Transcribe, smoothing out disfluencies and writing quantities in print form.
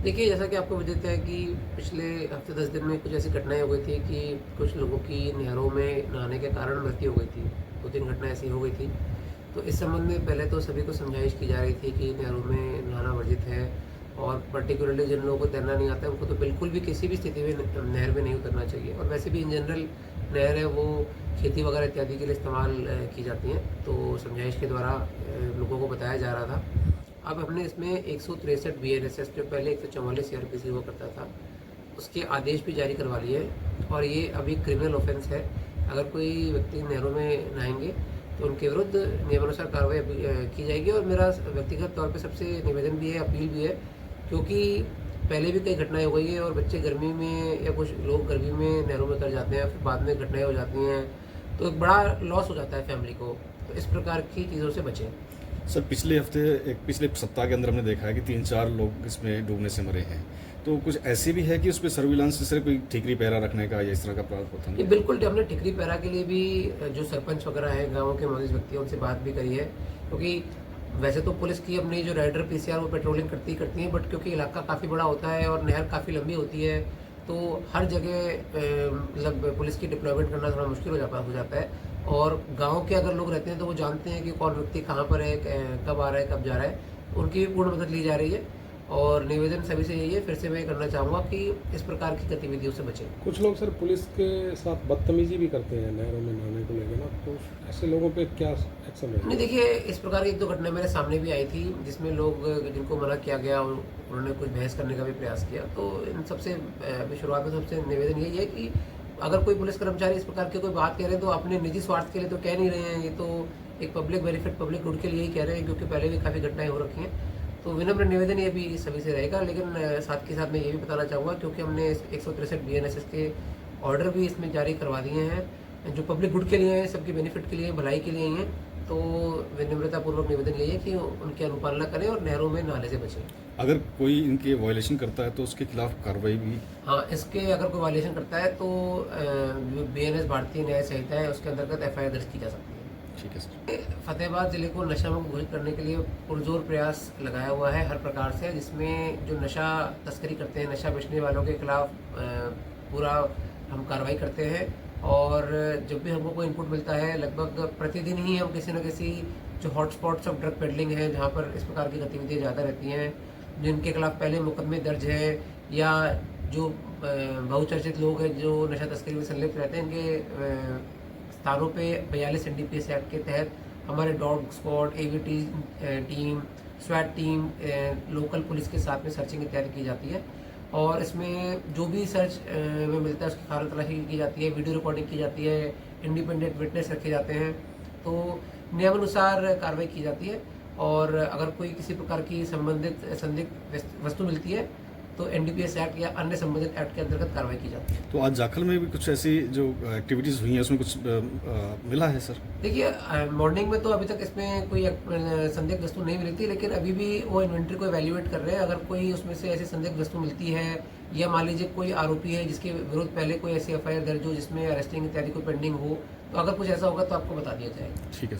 देखिए, जैसा कि आपको विदित है कि पिछले हफ़्ते 10 दिन में कुछ ऐसी घटनाएँ हो गई थी कि कुछ लोगों की नहरों में नहाने के कारण मृत्यु हो गई थी। 2-3 घटना ऐसी हो गई थी। तो इस संबंध में पहले तो सभी को समझाइश की जा रही थी कि नहरों में नहाना वर्जित है और पर्टिकुलरली जिन लोगों को तैरना नहीं आता है, उनको तो बिल्कुल भी किसी भी स्थिति में नहर में नहीं उतरना चाहिए। और वैसे भी इन जनरल नहर है वो खेती वगैरह इत्यादि के लिए इस्तेमाल की जाती हैं। तो समझाइश के द्वारा लोगों को बताया जा रहा था। अब हमने इसमें 163 बीएनएसएस जो पहले 144 सीआरपीसी हुआ करता था, उसके आदेश भी जारी करवा लिए हैं और ये अभी क्रिमिनल ऑफेंस है। अगर कोई व्यक्ति नहरों में नहाएंगे तो उनके विरुद्ध नियमानुसार कार्रवाई की जाएगी। और मेरा व्यक्तिगत तौर पे सबसे निवेदन भी है, अपील भी है, क्योंकि पहले भी कई घटनाएं हो गई हैं और बच्चे गर्मी में या कुछ लोग गर्मी में नहरों में उतर जाते हैं, फिर बाद में घटनाएं हो जाती हैं, तो एक बड़ा लॉस हो जाता है फैमिली को। तो इस प्रकार की चीज़ों से बचें। सर, पिछले सप्ताह के अंदर हमने देखा है कि 3-4 लोग इसमें डूबने से मरे हैं। तो कुछ ऐसे भी है कि उस पे सर्विलांस जैसे कोई ठीकरी पहरा रखने का या इस तरह का प्रावधान ये है? बिल्कुल हमने टिकरी पैरा के लिए भी जो सरपंच वगैरह हैं, गाँव के मौजूद व्यक्ति हैं, उनसे बात भी करी है। क्योंकि वैसे तो पुलिस की अपनी जो राइडर पीसीआर वो पेट्रोलिंग करती हैं, बट क्योंकि इलाका काफ़ी बड़ा होता है और नहर काफ़ी लंबी होती है, तो हर जगह मतलब पुलिस की डिप्लॉयमेंट करना थोड़ा मुश्किल हो जाता है। और गाँव के अगर लोग रहते हैं तो वो जानते हैं कि कौन व्यक्ति कहाँ पर है, कब आ रहा है, कब जा रहा है, उनकी भी पूर्ण मदद ली जा रही है। और निवेदन सभी से यही है, फिर से मैं ये करना चाहूँगा कि इस प्रकार की गतिविधियों से बचें। कुछ लोग सर पुलिस के साथ बदतमीजी भी करते हैं नहरों में नहाने को लेकर ना, तो ऐसे लोगों पे क्या एक्शन नहीं, रहेगा? देखिए, इस प्रकार की 1-2 घटना मेरे सामने भी आई थी, जिसमें लोग जिनको मना किया गया उन्होंने कुछ बहस करने का भी प्रयास किया। तो इन सबसे अभी शुरुआत में सबसे निवेदन यही है कि अगर कोई पुलिस कर्मचारी इस प्रकार की कोई बात कह रहे हैं तो अपने निजी स्वार्थ के लिए तो कह नहीं रहे हैं, ये तो एक पब्लिक बेनिफिट, पब्लिक गुड के लिए ही कह रहे हैं, क्योंकि पहले भी काफ़ी घटनाएँ हो रखी हैं। तो विनम्र निवेदन ये भी सभी से रहेगा। लेकिन साथ के साथ मैं ये भी बताना चाहूँगा, क्योंकि हमने 163 बीएनएसएस के ऑर्डर भी इसमें जारी करवा दिए हैं, जो पब्लिक गुड के लिए हैं, सबके बेनिफिट के लिए, भलाई के लिए ही हैं। तो विनम्रतापूर्वक निवेदन यही है कि उनकी अनुपालना करें और नहरों में नहाने से बचें। अगर कोई इनके वायलेशन करता है तो उसके खिलाफ कार्रवाई भी? हाँ, इसके अगर कोई वायलेशन करता है तो जो बीएनएस भारतीय न्याय संहिता है उसके अंतर्गत एफआईआर दर्ज की जा सकती है। ठीक है सर। फतेहाबाद जिले को नशा मुक्त घोषित करने के लिए पुरजोर प्रयास लगाया हुआ है हर प्रकार से, जिसमें जो नशा तस्करी करते हैं, नशा बेचने वालों के खिलाफ पूरा हम कार्रवाई करते हैं। और जब भी हमको कोई इनपुट मिलता है, लगभग प्रतिदिन ही हम किसी न किसी जो हॉटस्पॉट्स ऑफ ड्रग पेडलिंग है, जहाँ पर इस प्रकार की गतिविधियाँ ज़्यादा रहती हैं, जिनके खिलाफ पहले मुकदमे दर्ज हैं, या जो बहुचर्चित लोग हैं जो नशा तस्करी में संलिप्त रहते हैं, इनके स्थानों पे 42 एनडीपीएस एक्ट के तहत हमारे डॉग स्क्वाड, एवीटी टीम, स्वैट टीम, लोकल पुलिस के साथ में सर्चिंग इत्यादि की जाती है। और इसमें जो भी सर्च में मिलता है उसकी खारन तलाशी की जाती है, वीडियो रिकॉर्डिंग की जाती है, इंडिपेंडेंट विटनेस रखे जाते हैं, तो नियमानुसार कार्रवाई की जाती है। और अगर कोई किसी प्रकार की संबंधित संदिग्ध वस्तु मिलती है तो एनडीपीएस एक्ट या अन्य संबंधित एक्ट के अंतर्गत कार्रवाई की जाती है। तो आज जाखल में भी कुछ ऐसी जो एक्टिविटीज़ हुई हैं उसमें कुछ मिला है सर? देखिए, मॉर्निंग में तो अभी तक इसमें कोई संदिग्ध वस्तु नहीं मिली थी, लेकिन अभी भी वो इन्वेंट्री को एवेल्युएट कर रहे हैं। अगर कोई उसमें से ऐसी संदिग्ध वस्तु मिलती है, या मान लीजिए कोई आरोपी है जिसके विरुद्ध पहले कोई ऐसी एफआईआर दर्ज हो जिसमें अरेस्टिंग इत्यादि कोई पेंडिंग हो, तो अगर कुछ ऐसा होगा तो आपको बता दिया जाएगा। ठीक है।